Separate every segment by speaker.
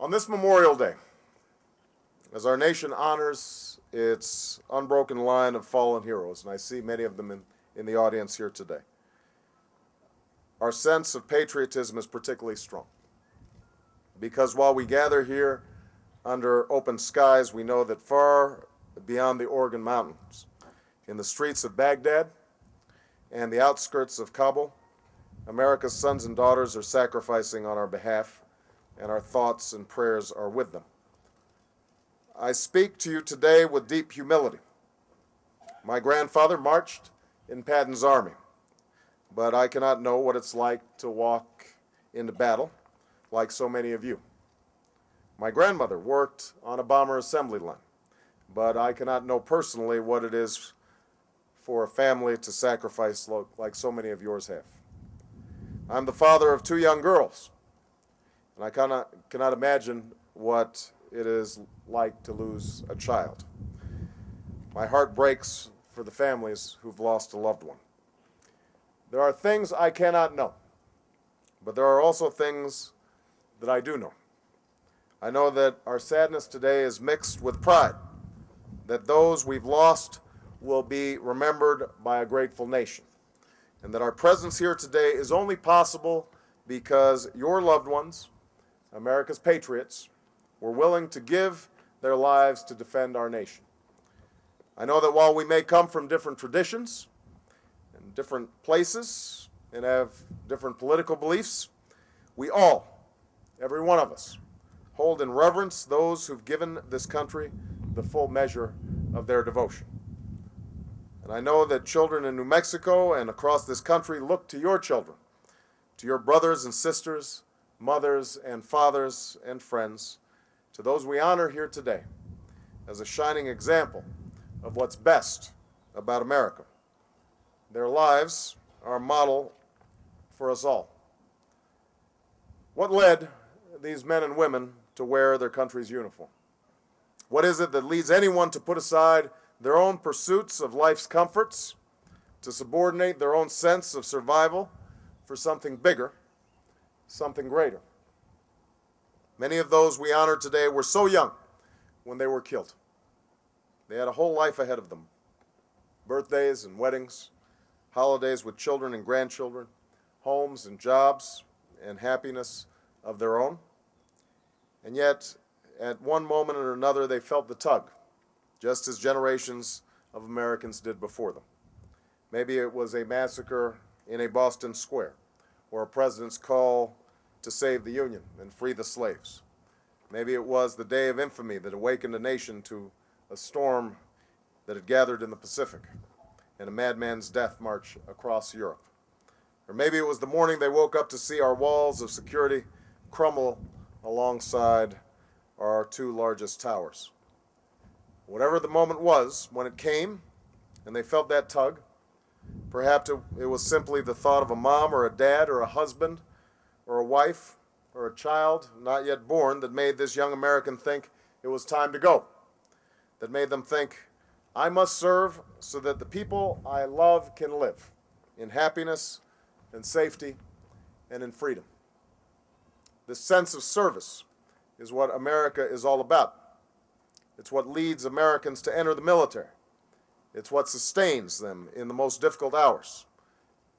Speaker 1: On this Memorial Day, as our nation honors its unbroken line of fallen heroes, and I see many of them in the audience here today, our sense of patriotism is particularly strong. Because while we gather here under open skies, we know that far beyond the Organ Mountains, in the streets of Baghdad and the outskirts of Kabul, America's sons and daughters are sacrificing on our behalf, and our thoughts and prayers are with them. I speak to you today with deep humility. My grandfather marched in Patton's army, but I cannot know what it's like to walk into battle like so many of you. My grandmother worked on a bomber assembly line, but I cannot know personally what it is for a family to sacrifice like so many of yours have. I'm the father of two young girls, and I cannot imagine what it is like to lose a child. My heart breaks for the families who've lost a loved one. There are things I cannot know, but there are also things that I do know. I know that our sadness today is mixed with pride, that those we've lost will be remembered by a grateful nation, and that our presence here today is only possible because your loved ones, America's patriots, were willing to give their lives to defend our nation. I know that while we may come from different traditions and different places and have different political beliefs, we all, every one of us, hold in reverence those who've given this country the full measure of their devotion. And I know that children in New Mexico and across this country look to your children, to your brothers and sisters, mothers and fathers and friends, to those we honor here today, as a shining example of what's best about America. Their lives are a model for us all. What led these men and women to wear their country's uniform? What is it that leads anyone to put aside their own pursuits of life's comforts, to subordinate their own sense of survival for something bigger, something greater? Many of those we honor today were so young when they were killed. They had a whole life ahead of them. Birthdays and weddings, holidays with children and grandchildren, homes and jobs and happiness of their own. And yet, at one moment or another, they felt the tug, just as generations of Americans did before them. Maybe it was a massacre in a Boston square, or a president's call to save the Union and free the slaves. Maybe it was the day of infamy that awakened a nation to a storm that had gathered in the Pacific and a madman's death march across Europe. Or maybe it was the morning they woke up to see our walls of security crumble alongside our two largest towers. Whatever the moment was, when it came and they felt that tug, perhaps it was simply the thought of a mom or a dad or a husband or a wife or a child not yet born that made this young American think it was time to go, that made them think, I must serve so that the people I love can live in happiness and safety and in freedom. This sense of service is what America is all about. It's what leads Americans to enter the military. It's what sustains them in the most difficult hours.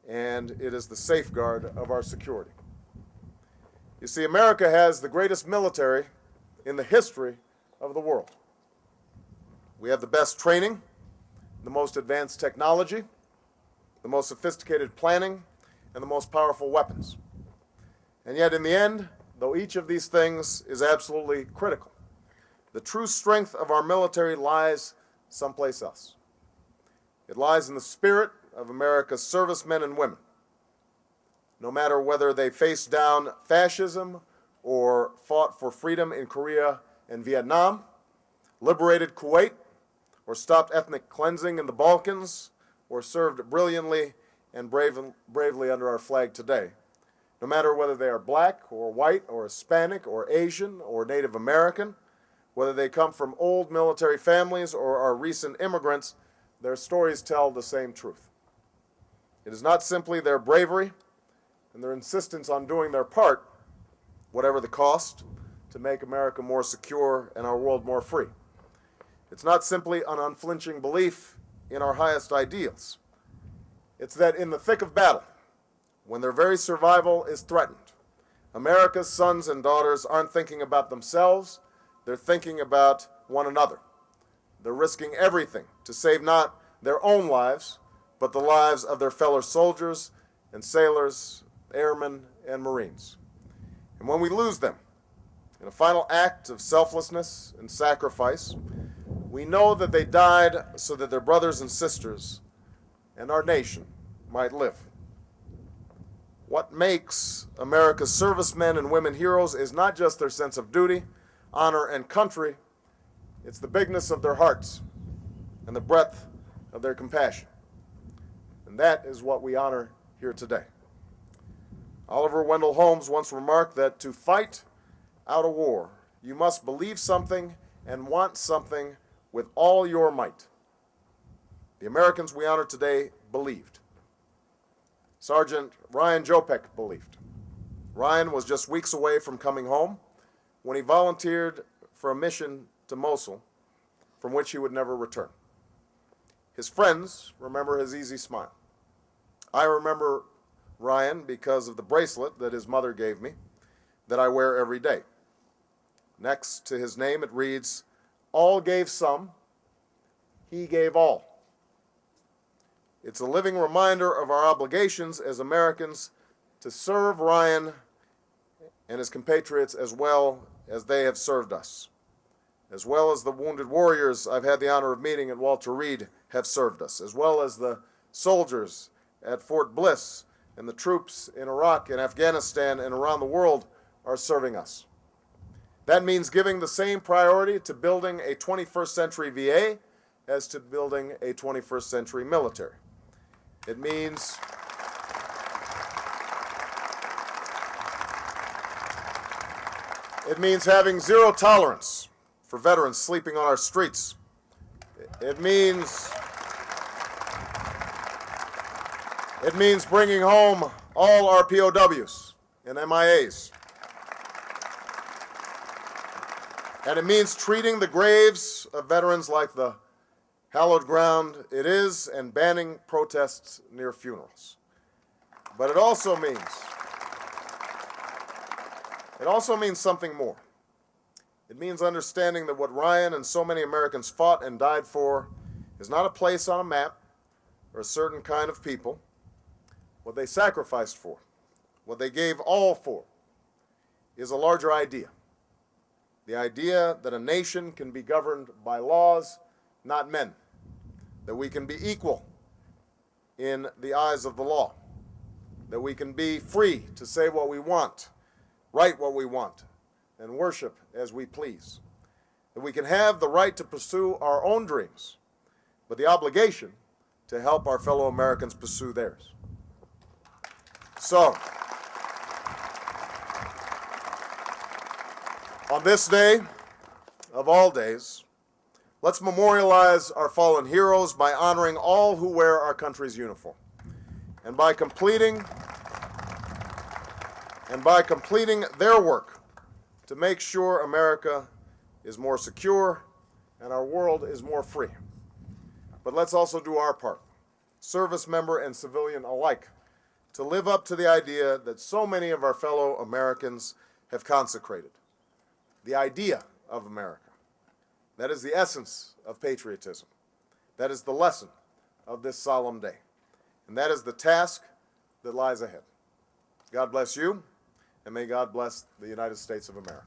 Speaker 1: And it is the safeguard of our security. You see, America has the greatest military in the history of the world. We have the best training, the most advanced technology, the most sophisticated planning, and the most powerful weapons. And yet, in the end, though each of these things is absolutely critical, the true strength of our military lies someplace else. It lies in the spirit of America's servicemen and women. No matter whether they faced down fascism or fought for freedom in Korea and Vietnam, liberated Kuwait, or stopped ethnic cleansing in the Balkans, or served brilliantly and bravely under our flag today. No matter whether they are black or white or Hispanic or Asian or Native American, whether they come from old military families or are recent immigrants, their stories tell the same truth. It is not simply their bravery and their insistence on doing their part, whatever the cost, to make America more secure and our world more free. It's not simply an unflinching belief in our highest ideals. It's that in the thick of battle, when their very survival is threatened, America's sons and daughters aren't thinking about themselves, they're thinking about one another. They're risking everything to save not their own lives, but the lives of their fellow soldiers and sailors, airmen, and Marines. And when we lose them, in a final act of selflessness and sacrifice, we know that they died so that their brothers and sisters and our nation might live. What makes America's servicemen and women heroes is not just their sense of duty, honor, and country, it's the bigness of their hearts and the breadth of their compassion. And that is what we honor here today. Oliver Wendell Holmes once remarked that to fight out a war, you must believe something and want something with all your might. The Americans we honor today believed. Sergeant Ryan Jopek believed. Ryan was just weeks away from coming home when he volunteered for a mission to Mosul from which he would never return. His friends remember his easy smile. I remember Ryan because of the bracelet that his mother gave me that I wear every day. Next to his name it reads, "All gave some, he gave all." It's a living reminder of our obligations as Americans to serve Ryan and his compatriots as well as they have served us, as well as the wounded warriors I've had the honor of meeting at Walter Reed have served us, as well as the soldiers at Fort Bliss and the troops in Iraq and Afghanistan and around the world are serving us. That means giving the same priority to building a 21st century VA as to building a 21st century military. It means having zero tolerance for veterans sleeping on our streets. It means bringing home all our POWs and MIAs. And it means treating the graves of veterans like the hallowed ground it is and banning protests near funerals. But it also means something more. It means understanding that what Ryan and so many Americans fought and died for is not a place on a map or a certain kind of people. What they sacrificed for, what they gave all for, is a larger idea. The idea that a nation can be governed by laws, not men. That we can be equal in the eyes of the law. That we can be free to say what we want, write what we want, and worship as we please. That we can have the right to pursue our own dreams, but the obligation to help our fellow Americans pursue theirs. So, on this day of all days, let's memorialize our fallen heroes by honoring all who wear our country's uniform, and by completing their work to make sure America is more secure and our world is more free. But let's also do our part, service member and civilian alike, to live up to the idea that so many of our fellow Americans have consecrated. The idea of America. That is the essence of patriotism. That is the lesson of this solemn day. And that is the task that lies ahead. God bless you, and may God bless the United States of America.